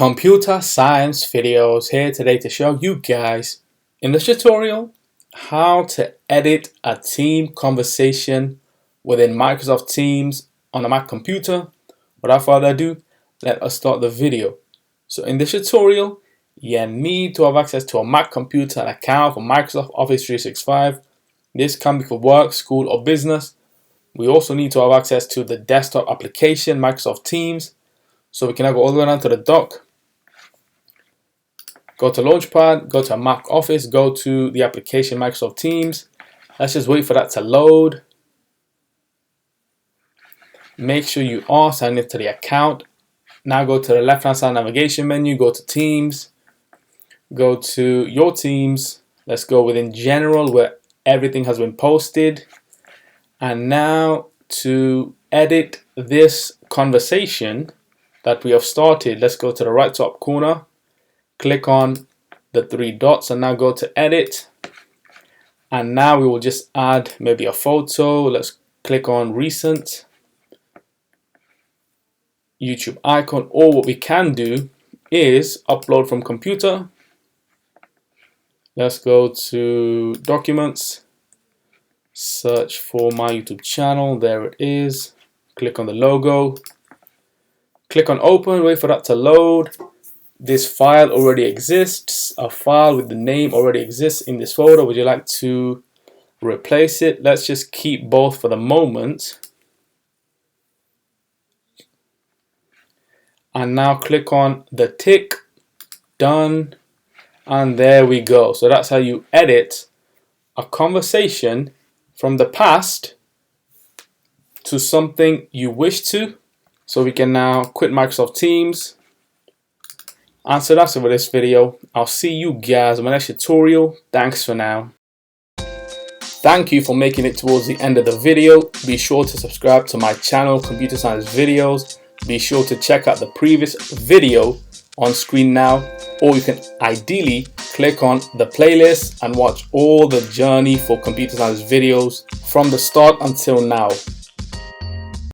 Computer Science Videos here today to show you guys in this tutorial how to edit a team conversation within Microsoft Teams on a Mac computer. Without further ado, let us start the video. So in this tutorial, you need to have access to a Mac computer and account for Microsoft Office 365. This can be for work, school, or business. We also need to have access to the desktop application, Microsoft Teams. So we can now go all the way down to the dock, go to Launchpad, go to Mac Office, go to the application Microsoft Teams. Let's just wait for that to load. Make sure you are signed into the account. Now go to the left hand side navigation menu, go to Teams, go to your Teams. Let's go within General where everything has been posted. And now to edit this conversation that we have started, let's go to the right top corner, click on the three dots and now go to edit. And now we will just add maybe a photo. Let's click on recent, YouTube icon, or what we can do is upload from computer. Let's go to documents, search for my YouTube channel, there it is. Click on the logo, click on open, wait for that to load. This file already exists, a file with the name already exists in this folder. Would you like to replace it? Let's just keep both for the moment. And now click on the tick, done, and there we go. So that's how you edit a conversation from the past to something you wish to. So we can now quit Microsoft Teams. And so that's it for this video. I'll see you guys in my next tutorial. Thanks for now. Thank you for making it towards the end of the video. Be sure to subscribe to my channel, Computer Science Videos. Be sure to check out the previous video on screen now, or you can ideally click on the playlist and watch all the journey for Computer Science videos from the start until now.